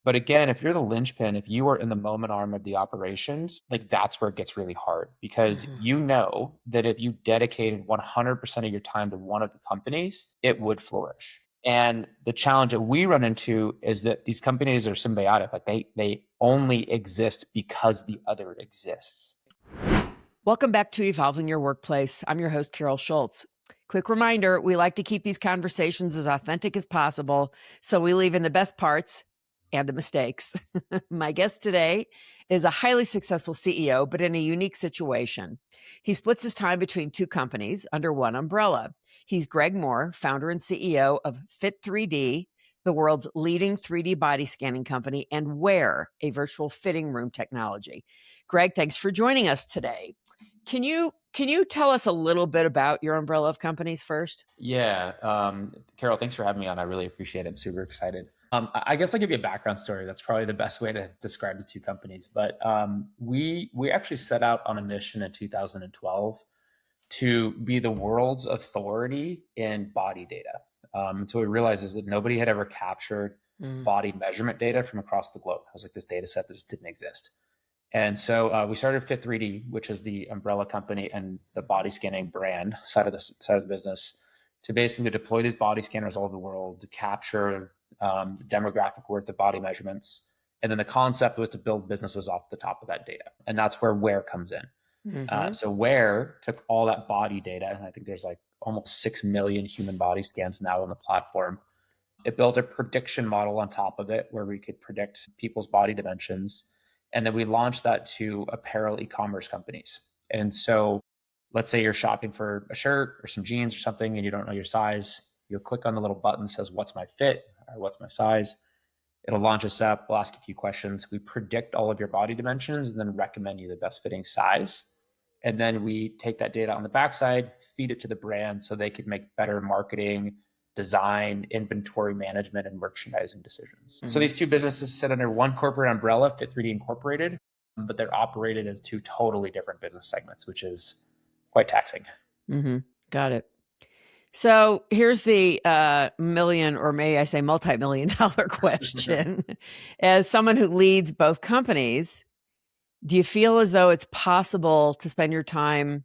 But again, if you're the linchpin, if you are in the moment arm of the operations, like that's where it gets really hard because Hmm. you know that if you dedicated 100% of your time to one of the companies, it would flourish. And the challenge that we run into is that these companies are symbiotic. Like they only exist because the other exists. Welcome back to Evolving Your Workplace. I'm your host, Carol Schultz. Quick reminder, we like to keep these conversations as authentic as possible, so we leave in the best parts and the mistakes. My guest today is a highly successful CEO, but in a unique situation. He splits his time between two companies under one umbrella. He's Greg Moore, founder and CEO of Fit3D, the world's leading 3D body scanning company, and Wear, a virtual fitting room technology. Greg, thanks for joining us today. Can you tell us a little bit about your umbrella of companies first? Yeah. Carol, thanks for having me on. I really appreciate it. I'm super excited. I guess I'll give you a background story. That's probably the best way to describe the two companies. But we actually set out on a mission in 2012 to be the world's authority in body data. So we realized is that nobody had ever captured Mm, body measurement data from across the globe. It was like this data set that just didn't exist. And so we started Fit3D, which is the umbrella company and the body scanning brand side of the business, to basically deploy these body scanners all over the world to capture the demographic worth of body measurements. And then the concept was to build businesses off the top of that data, and that's where Where comes in. mhm, So Where took all that body data, and I think there's like almost 6 million human body scans now on the platform. It built a prediction model on top of it where we could predict people's body dimensions. And then we launched that to apparel e-commerce companies. And so let's say you're shopping for a shirt or some jeans or something and you don't know your size. You'll click on the little button that says, what's my fit or what's my size? It'll launch us up. We'll ask a few questions. We predict all of your body dimensions and then recommend you the best fitting size. And then we take that data on the backside, feed it to the brand so they could make better marketing, design, inventory management, and merchandising decisions. So mhm, these two businesses sit under one corporate umbrella, Fit3D Incorporated, but they're operated as two totally different business segments, which is quite taxing. mhm. Got it. So here's the million, or may I say multi-million dollar question. As someone who leads both companies, do you feel as though it's possible to spend your time,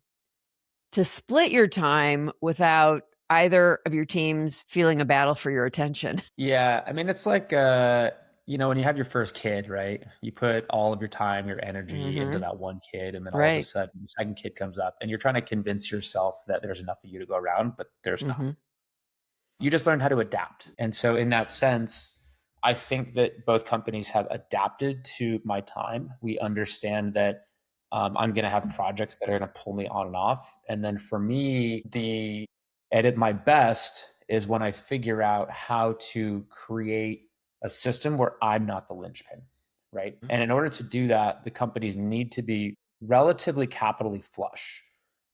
to split your time without either of your teams feeling a battle for your attention? Yeah, I mean, it's like, when you have your first kid, right? You put all of your time, your energy into Hmm. that one kid, and then all of a Right. sudden, the second kid comes up, and you're trying to convince yourself that there's enough of you to go around, but there's not. Hmm. You just learn how to adapt. And so, in that sense, I think that both companies have adapted to my time. We understand that I'm going to have projects that are going to pull me on and off. And then for me, the edit my best is when I figure out how to create a system where I'm not the linchpin, right? And in order to do that, the companies need to be relatively capitally flush.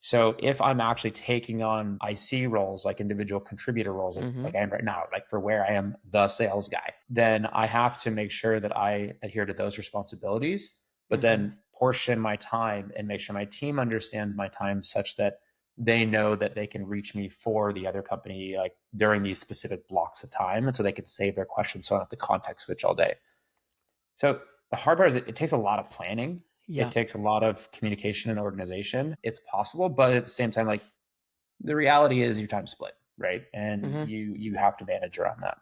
So if I'm actually taking on IC roles, like individual contributor roles, Hmm. like I am right now, like for Where I am the sales guy, then I have to make sure that I adhere to those responsibilities, but Hmm. then portion my time and make sure my team understands my time such that they know that they can reach me for the other company like during these specific blocks of time. And so they can save their questions so I don't have to context switch all day. So the hard part is it takes a lot of planning. It Yeah. takes a lot of communication and organization. It's possible, but at the same time, like the reality is your time split, right? And Hmm. you have to manage around that.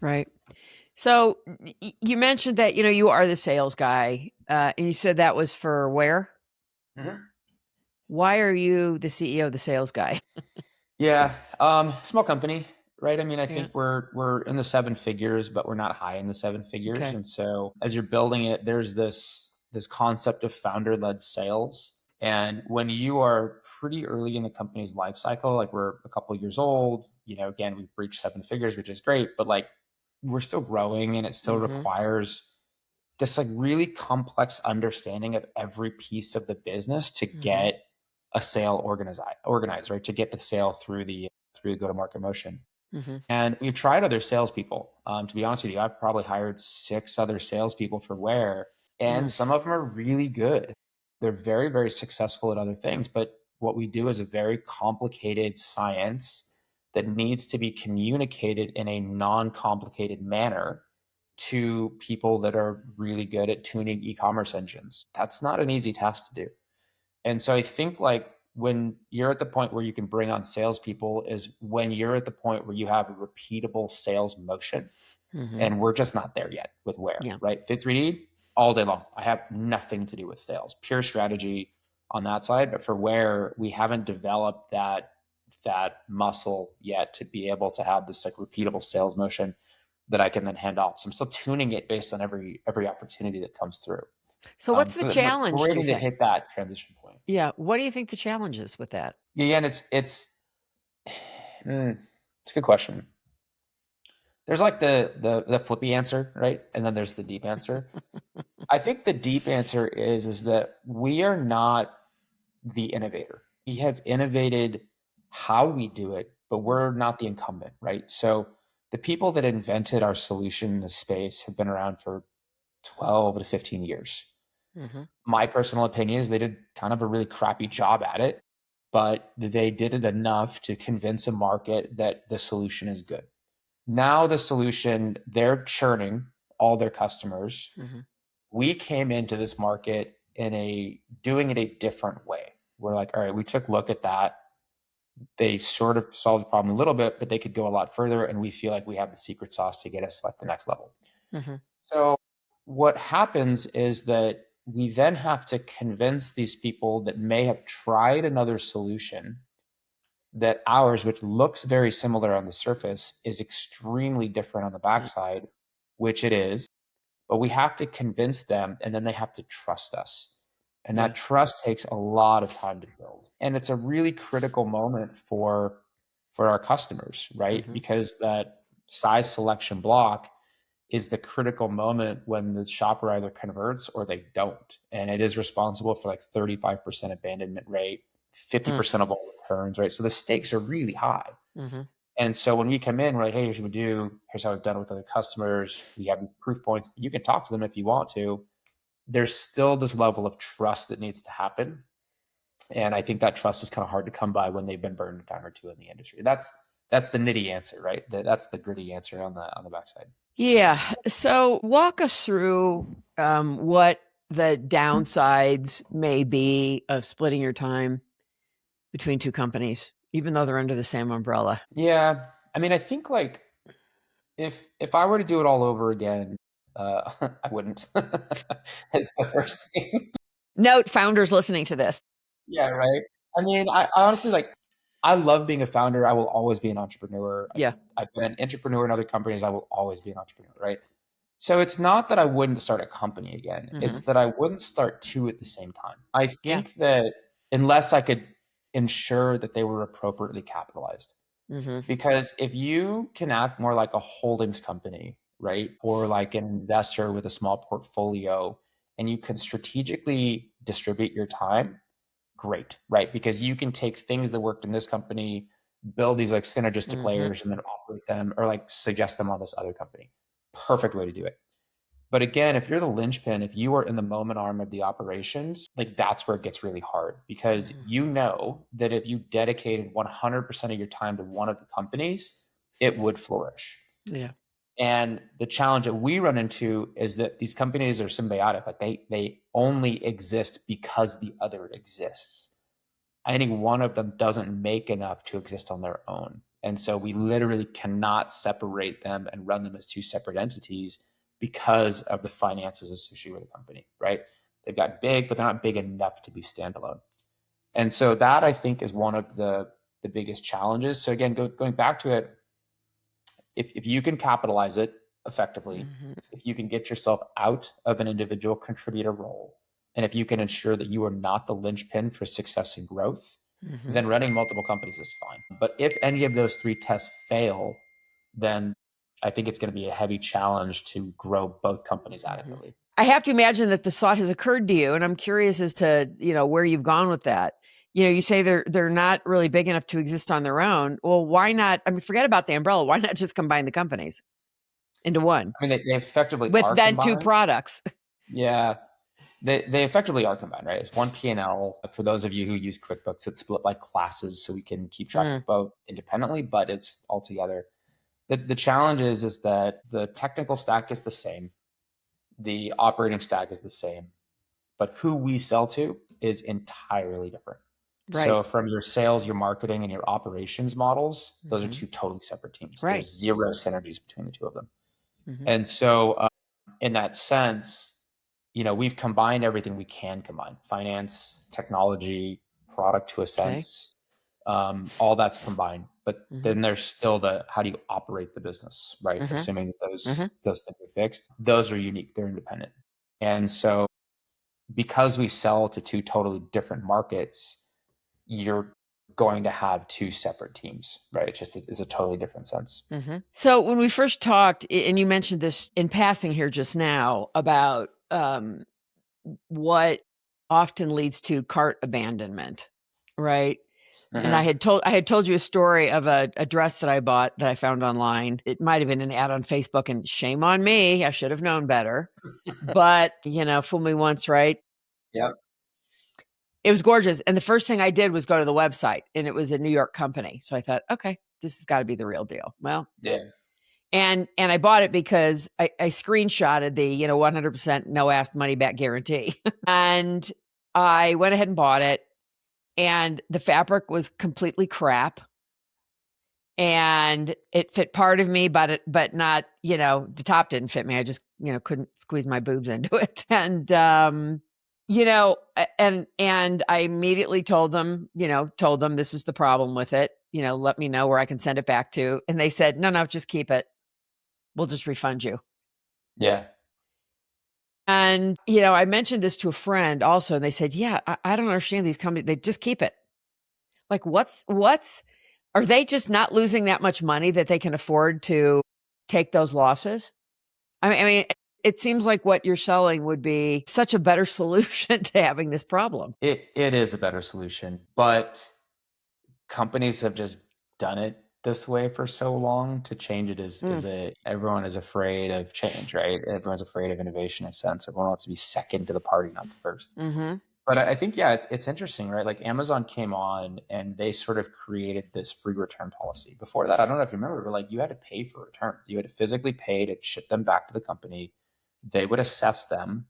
Right. So you mentioned that, you are the sales guy, and you said that was for where? Mhm. Why are you the CEO, the sales guy? Yeah, small company, right? I mean, I Yeah. think we're in the seven figures, but we're not high in the seven figures. Okay. And so as you're building it, there's this concept of founder led sales. And when you are pretty early in the company's life cycle, like we're a couple years old, again, we've reached seven figures, which is great, but like we're still growing and it still Mhm. requires this like really complex understanding of every piece of the business to Mhm. get a sale organized, right? To get the sale through the go to market motion. Mhm. And we've tried other salespeople. To be honest with you, I've probably hired six other salespeople for Where, and Mm. some of them are really good. They're very, very successful at other things. But what we do is a very complicated science that needs to be communicated in a non complicated manner to people that are really good at tuning e-commerce engines. That's not an easy task to do. And so I think like when you're at the point where you can bring on salespeople is when you're at the point where you have a repeatable sales motion. And we're just not there yet with Where, Yeah. right? Fit3D all day long. I have nothing to do with sales, pure strategy on that side. But for Where, we haven't developed that muscle yet to be able to have this like repeatable sales motion that I can then hand off. So I'm still tuning it based on every opportunity that comes through. So what's the But we're challenge, do you waiting to think? hit that transition point. Yeah. What do you think the challenge is with that? Yeah, and it's a good question. There's like the flippy answer, right? And then there's the deep answer. I think the deep answer is that we are not the innovator. We have innovated how we do it, but we're not the incumbent, right? So the people that invented our solution in this space have been around for 12 to 15 years. My personal opinion is they did kind of a really crappy job at it, but they did it enough to convince a market that the solution is good. Now the solution, they're churning all their customers. We came into this market doing it a different way. We're like, all right, we took a look at that. They sort of solved the problem a little bit, but they could go a lot further. And we feel like we have the secret sauce to get us like the next level. So what happens is that we then have to convince these people that may have tried another solution that ours, which looks very similar on the surface, is extremely different on the backside, which it is. But we have to convince them, and then they have to trust us. And that trust takes a lot of time to build. And it's a really critical moment for our customers, right? Because that size selection block is the critical moment when the shopper either converts or they don't. And it is responsible for like 35% abandonment rate, 50% of all returns, right? So the stakes are really high. And so when we come in, we're like, hey, here's what we do. Here's how we've done it with other customers. We have these proof points. You can talk to them if you want to. There's still this level of trust that needs to happen. And I think that trust is kind of hard to come by when they've been burned a time or two in the industry. That's the nitty answer, right? That's the gritty answer on the backside. Yeah. So walk us through what the downsides may be of splitting your time between two companies, even though they're under the same umbrella. Yeah. I mean, I think like if I were to do it all over again, I wouldn't. It's the first thing. Note founders listening to this. Yeah, right. I mean, I honestly like I love being a founder. I will always be an entrepreneur. Yeah. I've been an entrepreneur in other companies. I will always be an entrepreneur, right? So it's not that I wouldn't start a company again. It's that I wouldn't start two at the same time. I think that unless I could ensure that they were appropriately capitalized. Because if you can act more like a holdings company, right? Or like an investor with a small portfolio, and you can strategically distribute your time, great, right? Because you can take things that worked in this company, build these like synergistic layers, and then operate them or like suggest them on this other company. Perfect way to do it. But again, if you're the linchpin, if you are in the moment arm of the operations, like that's where it gets really hard because you know that if you dedicated 100% of your time to one of the companies, it would flourish. Yeah. And the challenge that we run into is that these companies are symbiotic. Like they only exist because the other exists. Any one of them doesn't make enough to exist on their own. And so we literally cannot separate them and run them as two separate entities because of the finances associated with the company, right? They've got big, but they're not big enough to be standalone. And so that I think is one of the biggest challenges. So again, going back to it, if you can capitalize it effectively, if you can get yourself out of an individual contributor role, and if you can ensure that you are not the linchpin for success and growth, then running multiple companies is fine. But if any of those three tests fail, then I think it's going to be a heavy challenge to grow both companies adequately. I have to imagine that this thought has occurred to you, and I'm curious as to, where you've gone with that. You say they're not really big enough to exist on their own. Well, why not? I mean, forget about the umbrella. Why not just combine the companies into one? I mean, they effectively with are then combined. Two products. Yeah. They effectively are combined, right? It's one P&L. For those of you who use QuickBooks, it's split by classes so we can keep track of both independently, but it's all together. The challenge is that the technical stack is the same, the operating stack is the same, but who we sell to is entirely different. Right. So from your sales, your marketing, and your operations models, those are Mm-hmm. two totally separate teams. Right. There's zero synergies between the two of them. Mm-hmm. And so in that sense, we've combined everything we can combine: finance, technology, product to a Okay. sense, all that's combined. But Mm-hmm. then there's still the how do you operate the business, right? Mm-hmm. Assuming that Mm-hmm. those things are fixed. Those are unique. They're independent. And so because we sell to two totally different markets, you're going to have two separate teams, right? It just is a totally different sense. Mm-hmm. So when we first talked, and you mentioned this in passing here just now about what often leads to cart abandonment, right? And Mm-hmm. I had told you a story of a dress that I bought that I found online. It might have been an ad on Facebook, and shame on me. I should have known better. But, fool me once, right? Yep. It was gorgeous. And the first thing I did was go to the website, and it was a New York company. So I thought, okay, this has got to be the real deal. Well, Yeah. and I bought it because I screenshotted the, 100% no asked money back guarantee. And I went ahead and bought it, and the fabric was completely crap. And it fit part of me, but not, the top didn't fit me. I just, couldn't squeeze my boobs into it. And, and I immediately told them this is the problem with it. Let me know where I can send it back to. And they said, no, just keep it. We'll just refund you. Yeah. And, I mentioned this to a friend also, and they said, yeah, I don't understand these companies. They just keep it. Like, are they just not losing that much money that they can afford to take those losses? I mean, it seems like what you're selling would be such a better solution to having this problem. It is a better solution, but companies have just done it this way for so long. To change it everyone is afraid of change, right? Everyone's afraid of innovation in a sense. Everyone wants to be second to the party, not the first. Mm-hmm. But I think, yeah, it's interesting, right? Like Amazon came on and they sort of created this free return policy. Before that, I don't know if you remember, but like you had to pay for returns. You had to physically pay to ship them back to the company. They would assess them,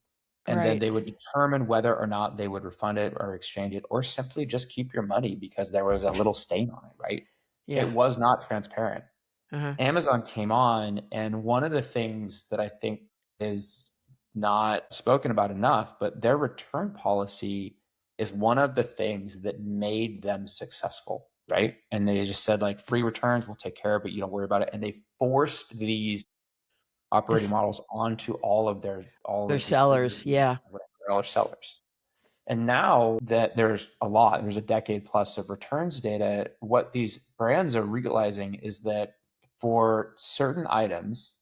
and then Right. they would determine whether or not they would refund it or exchange it or simply just keep your money because there was a little stain on it, right? It Yeah. was not transparent. Uh-huh. Amazon came on, and one of the things that I think is not spoken about enough, but their return policy is one of the things that made them successful, right? And they just said, like, free returns, we'll take care of it, you don't worry about it. And they forced these operating This, models onto all of they're these distributors, sellers. Yeah. whatever, all their sellers. And now that there's a decade plus of returns data, what these brands are realizing is that for certain items,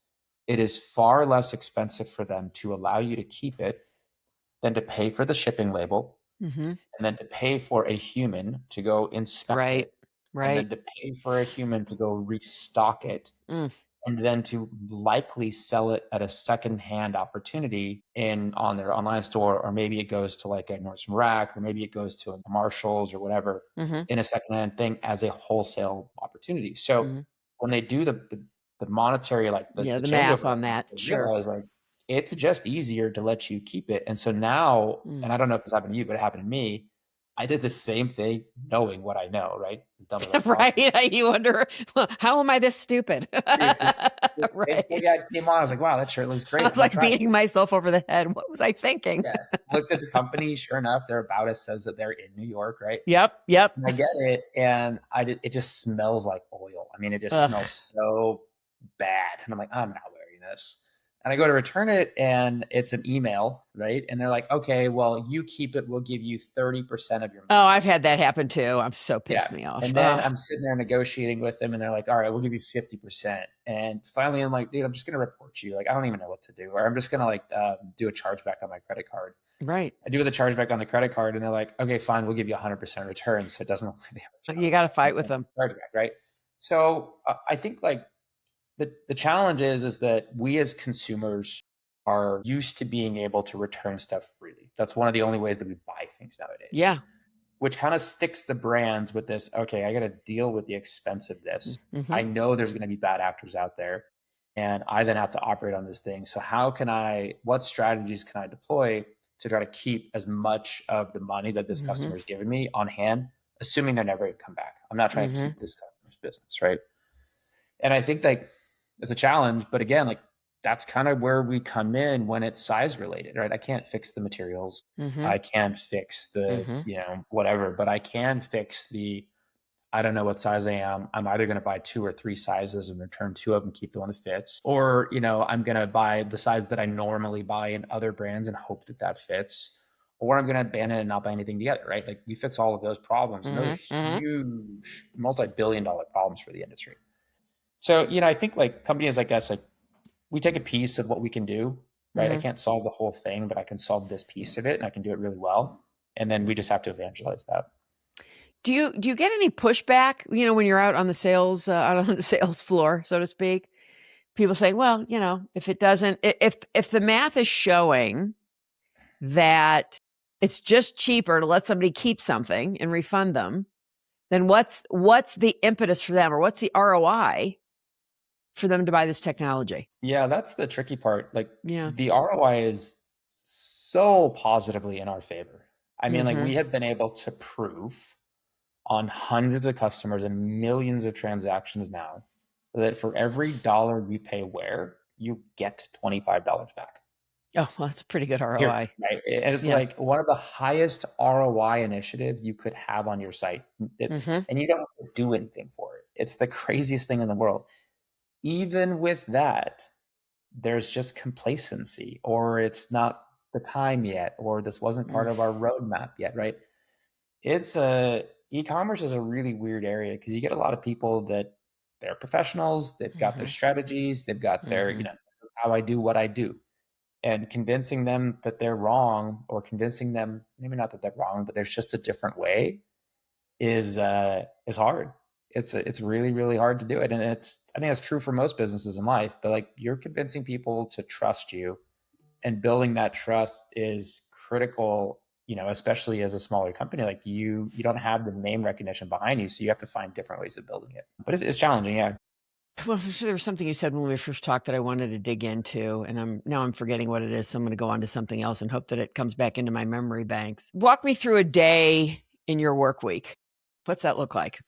it is far less expensive for them to allow you to keep it than to pay for the shipping label, Mm-hmm. and then to pay for a human to go inspect Right. it, and Right. then to pay for a human to go restock it, Mm. and then to likely sell it at a secondhand opportunity on their online store, or maybe it goes to like a Nordstrom Rack, or maybe it goes to a Marshalls or whatever Mm-hmm. in a secondhand thing as a wholesale opportunity. So Mm-hmm. when they do the monetary, like Yeah. the The math changeover, on that. they Sure. realize like it's just easier to let you keep it. And so now, Mm. and I don't know if this happened to you, but it happened to me. I did the same thing knowing what I know, right? As dumb as that sounds. Right. You wonder, well, how am I this stupid? Dude, this Facebook Right. ad came on. I was like, wow, that shirt looks I great. was I'm gonna like try it. beating myself over the head. What was I thinking? Yeah. Looked at the company. Sure enough, their about us says that they're in New York, right? Yep. Yep. And I get it, and it just smells like oil. I mean, it just Ugh. smells so bad. And I'm like, I'm not wearing this. And I go to return it, and it's an email, right? And they're like, okay, well, you keep it. We'll give you 30% of your Oh, money I've back. had that happen too. I'm so Yeah. pissed me off. And then I'm sitting there negotiating with them, and they're like, all right, we'll give you 50%. And finally, I'm like, dude, I'm just going to report you. Like, I don't even know what to do. Or I'm just going to like do a chargeback on my credit card. Right. I do the chargeback on the credit card, and they're like, okay, fine, we'll give you 100% return. So it doesn't look like they have a You got to fight with chargeback, them. right? So I think like the challenge is that we as consumers are used to being able to return stuff freely. That's one of the only ways that we buy things nowadays. Yeah. which kind of sticks the brands with this. Okay, I got to deal with the expense of this. Mm-hmm. I know there's going to be bad actors out there, and I then have to operate on this thing. So what strategies can I deploy to try to keep as much of the money that this Mm-hmm. customer is giving me on hand, assuming they're never going to come back? I'm not trying to Mm-hmm. keep this customer's business, right? And I think like it's a challenge, but again, like that's kind of where we come in when it's size related, right? I can't fix the materials. Mm-hmm. I can't fix the, Mm-hmm. whatever, but I can fix I don't know what size I am. I'm either going to buy 2 or 3 sizes and return 2 of them, keep the one that fits, or, I'm going to buy the size that I normally buy in other brands and hope that that fits, or I'm going to abandon it and not buy anything together, right? Like we fix all of those problems, and those are Mm-hmm. huge multi-billion-dollar problems for the industry. So, I think like companies like us, like we take a piece of what we can do, right? I Mm-hmm. can't solve the whole thing, but I can solve this piece of it and I can do it really well. And then we just have to evangelize that. Do you get any pushback, when you're out on the sales floor, so to speak? People saying, well, if it doesn't, if the math is showing that it's just cheaper to let somebody keep something and refund them, then what's the impetus for them, or what's the ROI for them to buy this technology? Yeah, that's the tricky part. Like Yeah. the ROI is so positively in our favor. I mean, like we Mm-hmm. have been able to prove on hundreds of customers and millions of transactions now that for every dollar you pay Where, you get $25 back. Oh, well, that's a pretty good Here, ROI. right? And it's Yeah. like one of the highest ROI initiatives you could have on your site. Mm-hmm. And you don't have to do anything for it. It's the craziest thing in the world. Even with that, there's just complacency, or it's not the time yet, or this wasn't part of our roadmap yet, right? It's e-commerce is a really weird area because you get a lot of people that they're professionals, they've got their Mm-hmm. strategies, they've got their, Mm-hmm. this is how I do what I do. And convincing them that they're wrong, or convincing them maybe not that they're wrong, but there's just a different way is hard. It's really, really hard to do it. And I think that's true for most businesses in life, but like you're convincing people to trust you, and building that trust is critical, especially as a smaller company. Like you don't have the name recognition behind you, so you have to find different ways of building it. But it's challenging, yeah. Well, there was something you said when we first talked that I wanted to dig into, and I'm forgetting what it is. So I'm going to go on to something else and hope that it comes back into my memory banks. Walk me through a day in your work week. What's that look like?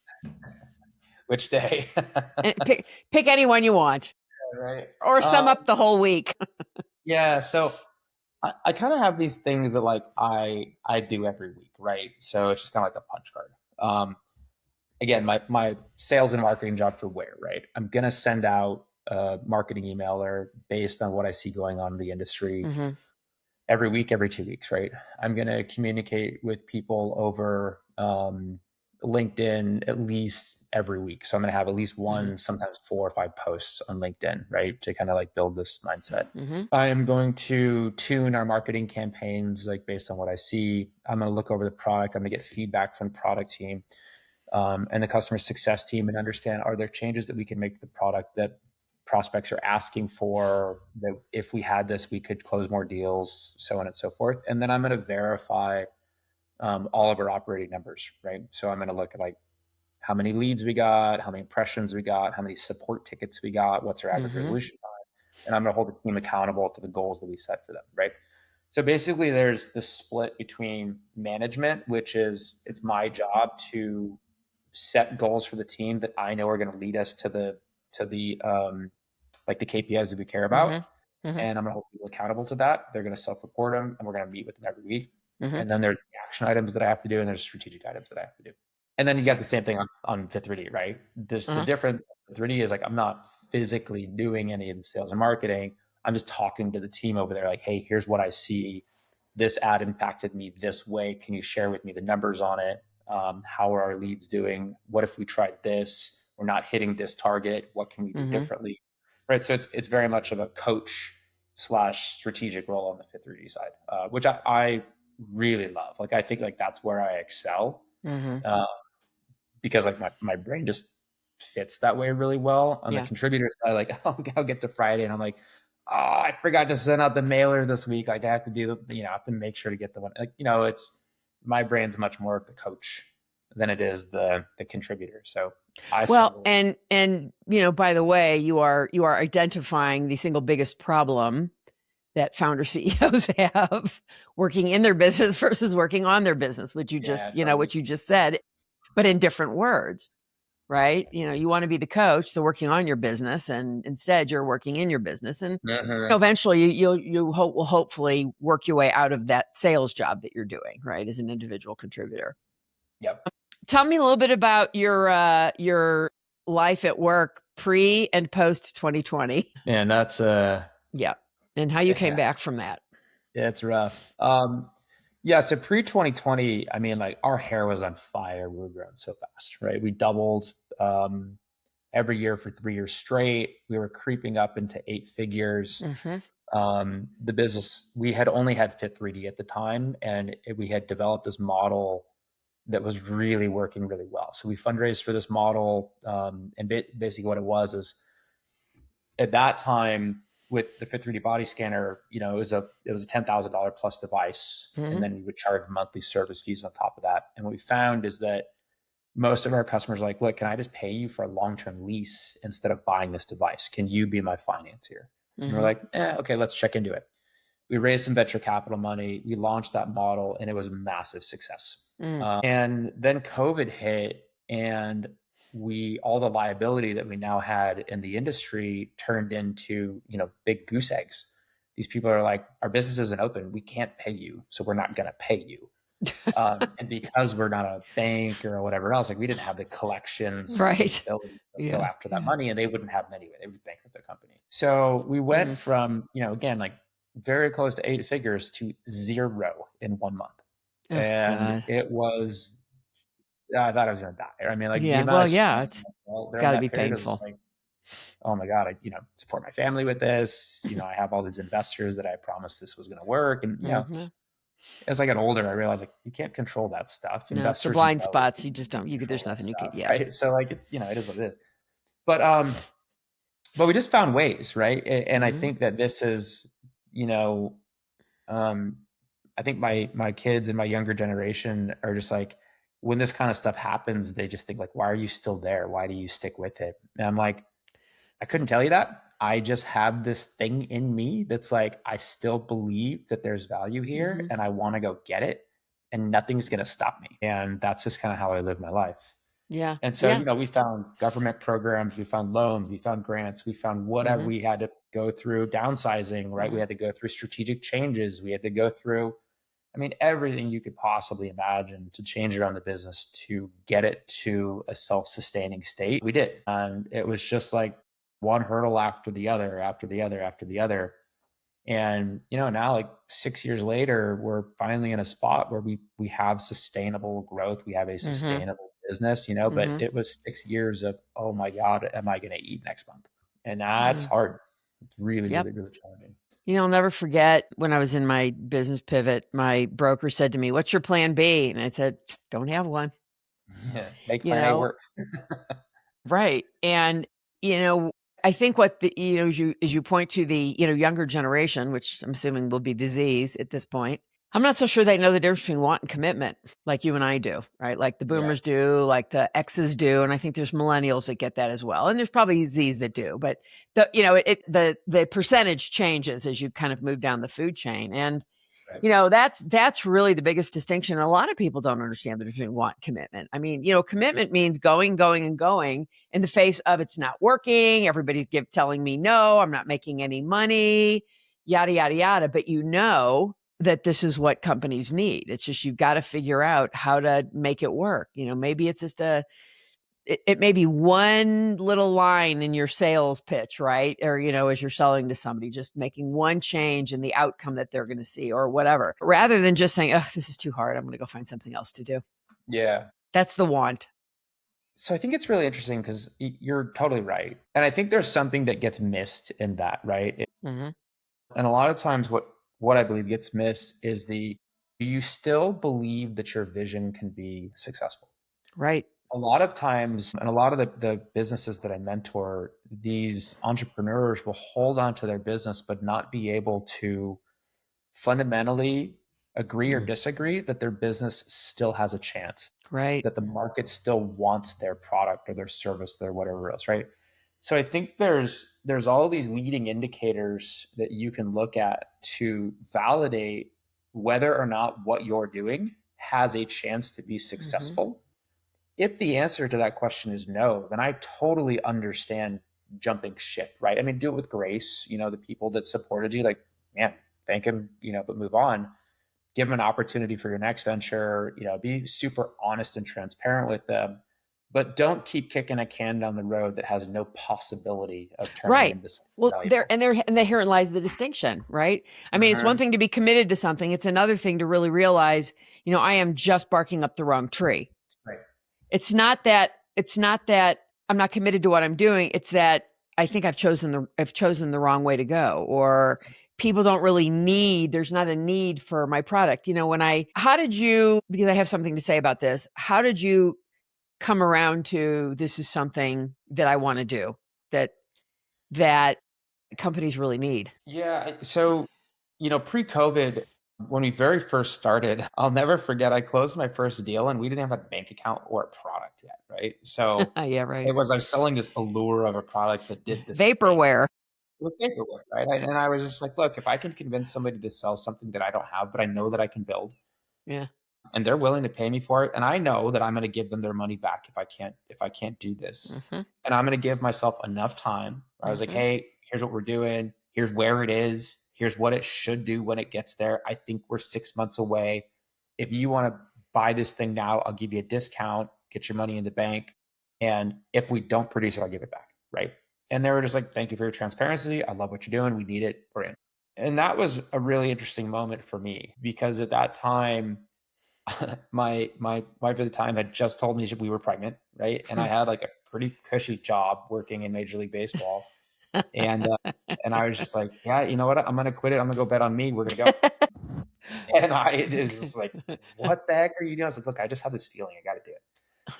Which day? And pick any one you want, Right. or sum up the whole week. Yeah. So I kind of have these things that like I do every week, right? So it's just kind of like a punch card. Again, my sales and marketing job for Where, right? I'm gonna send out a marketing emailer based on what I see going on in the industry Mm-hmm. every week, every 2 weeks, right? I'm gonna communicate with people over LinkedIn at least every week. So I'm gonna have at least one, Mm-hmm. sometimes 4 or 5 posts on LinkedIn, right? To kind of like build this mindset. Mm-hmm. I am going to tune our marketing campaigns like based on what I see. I'm going to look over the product. I'm going to get feedback from the product team and the customer success team, and understand, are there changes that we can make to the product that prospects are asking for, that if we had this, we could close more deals, so on and so forth. And then I'm going to verify all of our operating numbers, right? So I'm going to look at like how many leads we got, how many impressions we got, how many support tickets we got, what's our average Mm-hmm. resolution time, and I'm going to hold the team accountable to the goals that we set for them, right? So basically, there's the split between management, which is it's my job to set goals for the team that I know are going to lead us to the like the KPIs that we care about, Mm-hmm. Mm-hmm. and I'm going to hold people accountable to that. They're going to self-report them, and we're going to meet with them every week. Mm-hmm. And then there's the action items that I have to do, and there's strategic items that I have to do. And then you got the same thing on Fit3D, right? There's the difference. Fit3D is like I'm not physically doing any of the sales and marketing. I'm just talking to the team over there, like, hey, here's what I see. This ad impacted me this way. Can you share with me the numbers on it? How are our leads doing? What if we tried this? We're not hitting this target. What can we do Mm-hmm. differently? Right. So it's very much of a coach slash strategic role on the Fit3D side, which I really love. Like I think like that's where I excel. Mm-hmm. Because like my brain just fits that way really well. On the Yeah. contributor side, like I'll get to Friday and I'm like, oh, I forgot to send out the mailer this week. Like I have to do, I have to make sure to get the one. Like, it's my brain's much more of the coach than it is the contributor. So I Well, struggle. and by the way, you are identifying the single biggest problem that founder CEOs have working in their business versus working on their business, which you just, Yeah, totally. what you just said, but in different words, right? You want to be the coach, so working on your business, and instead you're working in your business. And Mhm. eventually you will hopefully work your way out of that sales job that you're doing, right? As an individual contributor. Yep. Tell me a little bit about your life at work pre and post 2020. And that's Yeah. And how you came yeah, back from that. it's rough. Yeah, so pre 2020, I mean, like our hair was on fire. We were growing so fast, right? We doubled every year for 3 years straight. We were creeping up into 8 figures. Mm-hmm. The business, we had only had Fit 3D at the time, and we had developed this model that was really working really well. So we fundraised for this model, and basically what it was is at that time with the Fit 3D body scanner, it was a $10,000 plus device, and Mm-hmm. then we would charge monthly service fees on top of that. And what we found is that most of our customers are like, look, can I just pay you for a long-term lease instead of buying this device? Can you be my financier? And we're Mm-hmm. like, okay, let's check into it. We raised some venture capital money. We launched that model, and it was a massive success. Mm. And then COVID hit, and all the liability that we now had in the industry turned into big goose eggs. These people are like, our business isn't open. We can't pay you, so we're not going to pay you. And because we're not a bank or whatever else, like we didn't have the collections Right. capability to go Yeah. after that Yeah. money, and they wouldn't have them anyway. They would bankrupt their company. So we went Mm. from, again, like very close to 8 figures to zero in 1 month. Oh And God. it was, I thought I was going to die. I mean, like the Yeah. amount Well, of yeah. stress It's and all during got to that be period was just painful. like, oh my God, I, support my family with this. I have all these investors that I promised this was going to work. And, Mm-hmm. as I got older, I realized like you can't control that stuff. No, it's the Investors blind know spots. that You just you don't. control There's that nothing you can. stuff, Yeah. right? So like it's it is what it is. But we just found ways, right? And I Mm-hmm. think that this is, you know, um, I think my kids and my younger generation are just like, when this kind of stuff happens, they just think like, why are you still there? Why do you stick with it? And I'm like, I couldn't tell you that. I just have this thing in me that's like, I still believe that there's value here Mm-hmm. and I want to go get it, and nothing's going to stop me. And that's just kind of how I live my life. Yeah. And so, Yeah. we found government programs, we found loans, we found grants, we found whatever. Mm-hmm. We had to go through downsizing, right? We Mm-hmm. had to go through strategic changes. We had to go through, I mean, everything you could possibly imagine to change around the business to get it to a self-sustaining state. We did. And it was just like one hurdle after the other, after the other, after the other. And now like 6 years later, we're finally in a spot where we have sustainable growth. We have a Mm-hmm. sustainable business, but Mm-hmm. it was 6 years of, oh my God, am I going to eat next month? And that's Yeah. hard. It's really, Yep. really, really challenging. I'll never forget when I was in my business pivot, my broker said to me, "What's your plan B?" And I said, "Don't have one." Yeah. Make You plan A know, work. right. And, I think what as you point to the, younger generation, which I'm assuming will be the Z's at this point, I'm not so sure they know the difference between want and commitment like you and I do, right? Like the Yeah. boomers do, like the X's do. And I think there's millennials that get that as well. And there's probably Z's that do, but the percentage changes as you kind of move down the food chain. And Right. that's really the biggest distinction. A lot of people don't understand the difference between want and commitment. I mean, commitment means going, going, and going in the face of it's not working. Everybody's telling me no, I'm not making any money, yada, yada, yada. But that this is what companies need. It's just you've got to figure out how to make it work. Maybe it's just it may be one little line in your sales pitch, right? Or, as you're selling to somebody, just making one change in the outcome that they're going to see or whatever, rather than just saying, oh, this is too hard. I'm going to go find something else to do. Yeah. That's the want. So I think it's really interesting because you're totally right. And I think there's something that gets missed in that, right? Mm-hmm. And a lot of times what I believe gets missed is do you still believe that your vision can be successful? Right. A lot of times, and a lot of the businesses that I mentor, these entrepreneurs will hold on to their business, but not be able to fundamentally agree or disagree, that their business still has a chance, Right. that the market still wants their product or their service, their whatever else, right? So I think there's all these leading indicators that you can look at to validate whether or not what you're doing has a chance to be Mm-hmm. successful. If the answer to that question is no, then I totally understand jumping ship, right? I mean, do it with grace. The people that supported you, like, man, thank them, but move on. Give them an opportunity for your next venture. Be super honest and transparent with them, but don't keep kicking a can down the road that has no possibility of turning Right. into something Well, valuable. and herein lies the distinction, right? I mean, it's one Mhm. thing to be committed to something. It's another thing to really realize, I am just barking up the wrong tree. Right. It's not that I'm not committed to what I'm doing. It's that I think I've chosen the wrong way to go, or people don't really there's not a need for my product. How did you, because I have something to say about this, how did you come around to, this is something that I want to do, that companies really need? Yeah. So, pre-COVID, when we very first started, I'll never forget, I closed my first deal and we didn't have a bank account or a product yet. Right. So Yeah, right. I was selling this allure of a product that did this thing. Vaporware. It was paperwork, right? And I was just like, look, if I can convince somebody to sell something that I don't have, but I know that I can build, Yeah. and they're willing to pay me for it, and I know that I'm going to give them their money back if I can't do this, Mm-hmm. and I'm going to give myself enough time. I was like, Mm-hmm. hey, here's what we're doing. Here's where it is. Here's what it should do when it gets there. I think we're 6 months away. If you want to buy this thing now, I'll give you a discount. Get your money in the bank, and if we don't produce it, I'll give it back. Right? And they were just like, thank you for your transparency. I love what you're doing. We need it. We're in. And that was a really interesting moment for me because at that time, my wife at the time had just told me we were pregnant, right? And I had like a pretty cushy job working in Major League Baseball, and I was just like, yeah, you know what? I'm gonna quit it. I'm gonna go bet on me. We're gonna go. And I was just like, what the heck are you doing? I was like, look, I just have this feeling. I got to do it.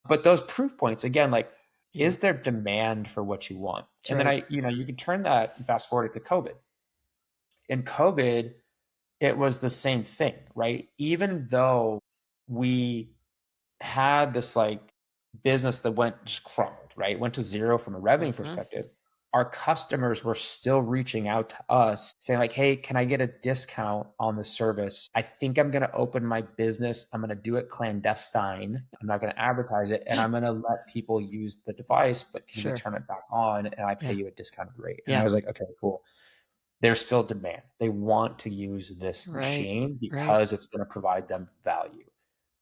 But those proof points again, like, Yeah, is there demand for what you want? that's And then right. you can turn that fast forward to COVID. In COVID, it was the same thing, right? Even though we had this like business that went just crumbled, right? Went to zero from a revenue Mm-hmm. perspective. Our customers were still reaching out to us saying like, hey, can I get a discount on the service? I think I'm going to open my business. I'm going to do it clandestine. I'm not going to advertise it. And I'm going to let people use the device, but can we Sure. turn it back on? And I pay Yeah. you a discounted rate. And I Yeah. was like, okay, cool. There's still demand. They want to use this Right. machine Right. because it's going to provide them value.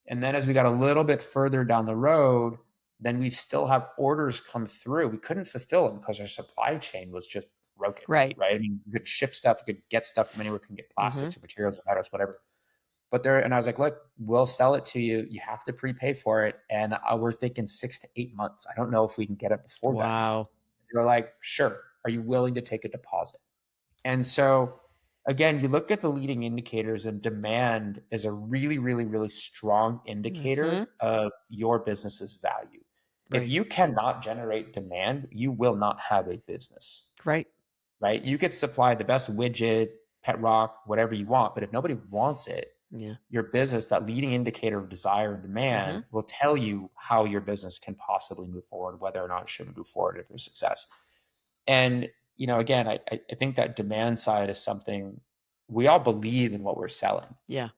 And then as we got a little bit further down the road, then we still have orders come through. We couldn't fulfill them because our supply chain was just broken, Right. right? I mean, you could ship stuff, you could get stuff from anywhere, you can get Mm-hmm. plastics or materials or metals, whatever. And I was like, look, we'll sell it to you. You have to prepay for it. And we're thinking 6 to 8 months. I don't know if we can get it before then. Wow. They're like, sure. Are you willing to take a deposit? And so, again, you look at the leading indicators, and demand is a really, really, really strong Mm-hmm. indicator of your business's value. If Right. you cannot generate demand, you will not have a business, Right. right? You could supply the best widget, pet rock, whatever you want, but if nobody wants it, Yeah. your business, that leading indicator of desire and Mm-hmm. demand, will tell you how your business can possibly move forward, whether or not it should move forward if there's success. And, again, I think that demand side is something we all believe in what we're selling, Yeah.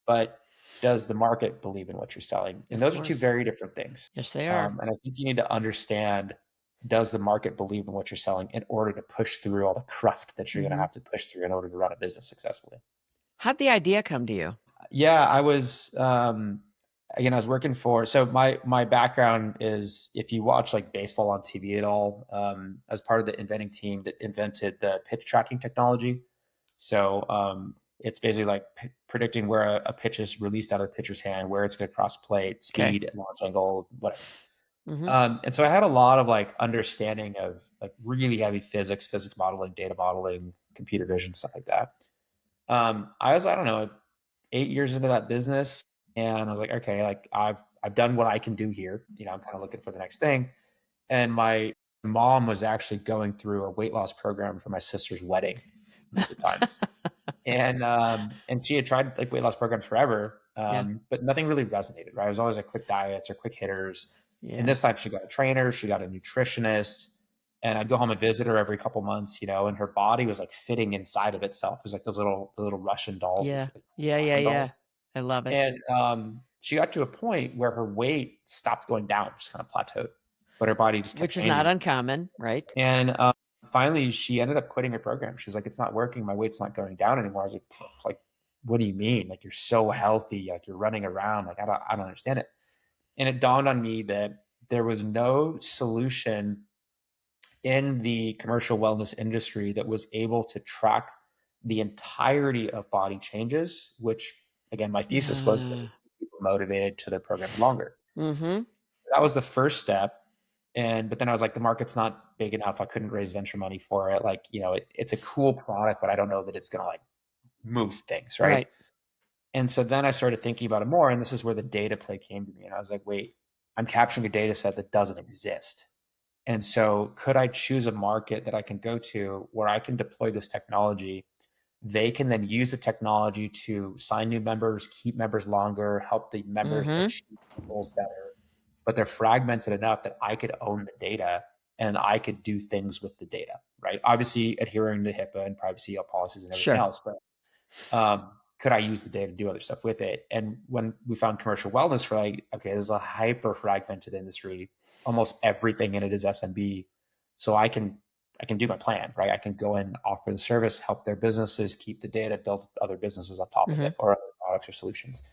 but does the market believe in what you're selling? And Of those are two course. very different things. Yes, they are. And I think you need to understand, does the market believe in what you're selling in order to push through all the cruft that you're going to Mm-hmm. have to push through in order to run a business successfully? How'd the idea come to you? Yeah, I was, again, I was working for, so my background is, if you watch like baseball on TV at all, as part of the inventing team that invented the pitch tracking technology. So it's basically like predicting where a pitch is released out of the pitcher's hand, where it's going to cross plate, Okay. speed, launch angle, whatever. Mm-hmm. And so I had a lot of like understanding of like really heavy physics modeling, data modeling, computer vision, stuff like that. I don't know, 8 years into that business, and I was like, okay, like I've done what I can do here. I'm kind of looking for the next thing. And my mom was actually going through a weight loss program for my sister's wedding at the time. And she had tried like weight loss programs forever, Yeah. but nothing really resonated, right? It was always like quick diets or quick hitters. And Yeah. this time she got a trainer, she got a nutritionist, and I'd go home and visit her every couple months, and her body was like fitting inside of itself. It was like those little Russian dolls, Yeah. like Yeah. Yeah. Russian Yeah. dolls. I love it. And she got to a point where her weight stopped going down, just kind of plateaued, but her body just kept Which is not changing. uncommon, right? And finally, she ended up quitting her program. She's like, "It's not working. My weight's not going down anymore." I was like, what do you mean? Like, you're so healthy. Like, you're running around. Like, I don't understand it. And it dawned on me that there was no solution in the commercial wellness industry that was able to track the entirety of body changes, which again, my thesis was that it would keep people motivated to their programs longer. Mm-hmm. That was the first step. But then I was like, the market's not big enough. I couldn't raise venture money for it. Like, it's a cool product, but I don't know that it's going to like move things. Right. Right. And so then I started thinking about it more. And this is where the data play came to me. And I was like, wait, I'm capturing a data set that doesn't exist. And so could I choose a market that I can go to where I can deploy this technology? They can then use the technology to sign new members, keep members longer, help the members Mm-hmm. achieve goals better. But they're fragmented enough that I could own the data and I could do things with the data, right? Obviously adhering to HIPAA and privacy policies and everything Sure. else, but could I use the data to do other stuff with it? And when we found commercial wellness, for like, okay, this is a hyper fragmented industry. Almost everything in it is SMB. So I can do my plan, right? I can go and offer the service, help their businesses, keep the data, build other businesses on top of Mm-hmm. it, or other products or solutions.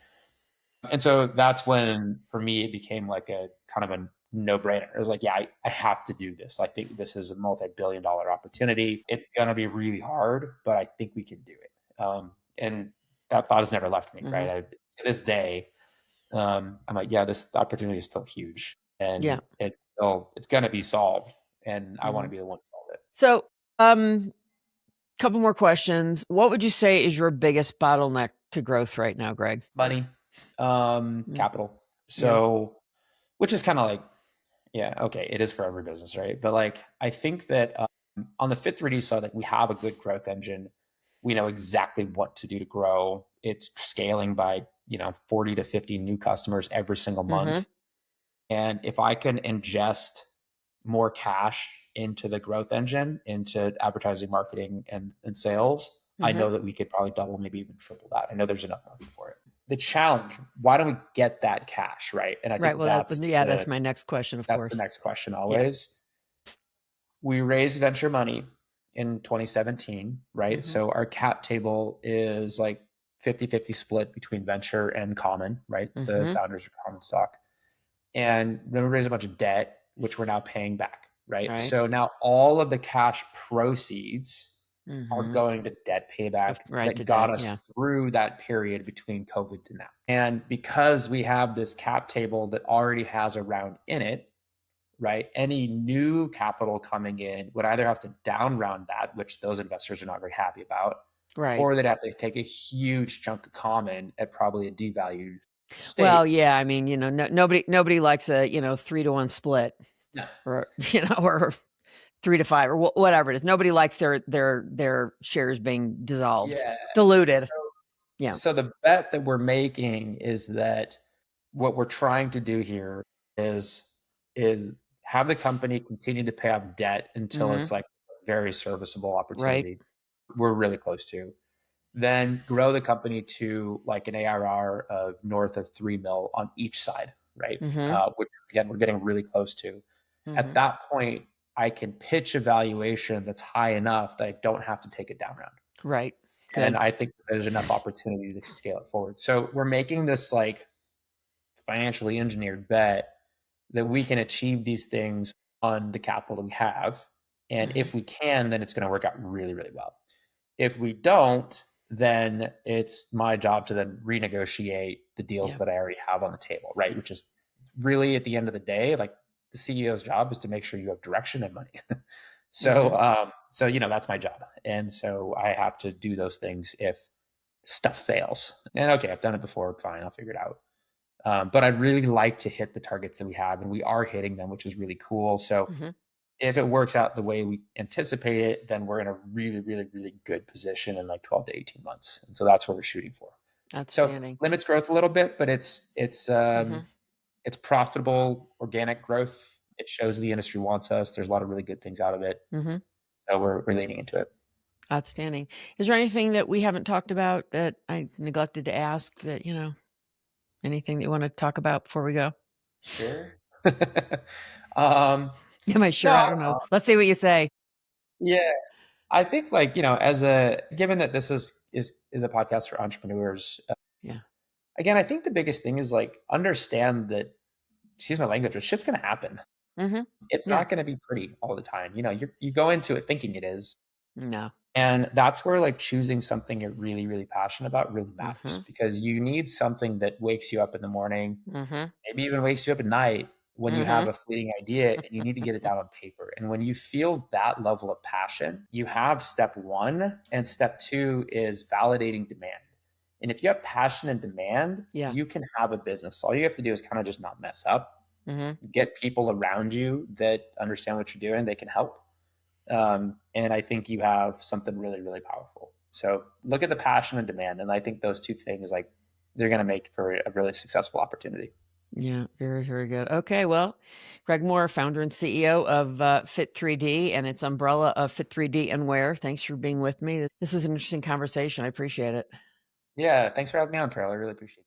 And so that's when, for me, it became like a kind of a no-brainer. It was like, yeah, I have to do this. I think this is a multi-billion-dollar opportunity. It's going to be really hard, but I think we can do it. And that thought has never left me, Mm-hmm. right? To this day, I'm like, yeah, this opportunity is still huge, Yeah. and it's going to be solved, and I want to Mm-hmm. be the one to solve it. So, couple more questions. What would you say is your biggest bottleneck to growth right now, Greg? Money, Mm. capital. Yeah. So, which is kind of like, yeah, okay, it is for every business, right? But like, I think that on the Fit3D side, like we have a good growth engine. We know exactly what to do to grow. It's scaling by 40 to 50 new customers every single Mm-hmm. month. And if I can ingest more cash into the growth engine, into advertising, marketing, and sales, I Mm-hmm. know that we could probably double, maybe even triple that. I know there's enough market for it. The challenge, why don't we get that cash, right? And I Right. think Well, that's my next question, of that's the course. next question Yeah. always. We raised venture money in 2017, right? Mm-hmm. So our cap table is like 50-50 split between venture and common, right? The Mm-hmm. founders are common stock. And then we raised a bunch of debt, which we're now paying back, right? Right. So now all of the cash proceeds are Mm-hmm. going to debt payback Right. To that got debt. us Yeah. through that period between COVID to now. And because we have this cap table that already has a round in it, right? Any new capital coming in would either have to down round that, which those investors are not very happy about, Right. or they'd have to take a huge chunk of common at probably a devalued state. Well, yeah. I mean, nobody likes a 3-to-1 split, No. or or 3-to-5, or whatever it is. Nobody likes their shares being dissolved, Yeah. diluted. Yeah. So the bet that we're making is that what we're trying to do here is have the company continue to pay off debt until Mm-hmm. it's like a very serviceable Right. opportunity. We're really close to. Then grow the company to like an ARR of north of 3 mil on each side, right? Mm-hmm. Which again, we're getting really close to. At Mm-hmm. that point, I can pitch a valuation that's high enough that I don't have to take it down round. Right. Good. And I think there's enough opportunity to scale it forward. So we're making this like financially engineered bet that we can achieve these things on the capital we have. And Mm-hmm. if we can, then it's going to work out really, really well. If we don't, then it's my job to then renegotiate the deals Yeah. that I already have on the table, right? Which is really at the end of the day, like the CEO's job is to make sure you have direction and money. So, that's my job. And so I have to do those things if stuff fails. And okay, I've done it before. Fine, I'll figure it out. But I'd really like to hit the targets that we have, and we are hitting them, which is really cool. So Mm-hmm. if it works out the way we anticipate it, then we're in a really, really, really good position in like 12 to 18 months. And so that's what we're shooting for. So Outstanding. limits growth a little bit, but Mm-hmm. it's profitable organic growth. It shows the industry wants us. There's a lot of really good things out of it. Mm-hmm. So we're leaning into it. Outstanding. Is there anything that we haven't talked about that I neglected to ask that, anything that you want to talk about before we go? Sure. um, Am I sure? no, I don't know. Let's see what you say. yeah. I think given that this is a podcast for entrepreneurs, Yeah. again, I think the biggest thing is like understand that, excuse my language, but shit's gonna happen. Mm-hmm. It's Yeah. not gonna be pretty all the time. You go into it thinking it is. No. And that's where like choosing something you're really, really passionate about really matters Mm-hmm. because you need something that wakes you up in the morning, Mm-hmm. maybe even wakes you up at night when you have Mm-hmm. a fleeting idea and you need to get it down on paper. And when you feel that level of passion, you have step one, and step two is validating demand. And if you have passion and demand, Yeah. you can have a business. All you have to do is kind of just not mess up, Mm-hmm. get people around you that understand what you're doing, they can help. And I think you have something really, really powerful. So look at the passion and demand. And I think those two things, like, they're going to make for a really successful opportunity. Yeah, very, very good. Okay, well, Greg Moore, founder and CEO of Fit3D and its umbrella of Fit3D and Wear. Thanks for being with me. This is an interesting conversation. I appreciate it. Yeah. Thanks for having me on, Carol. I really appreciate it.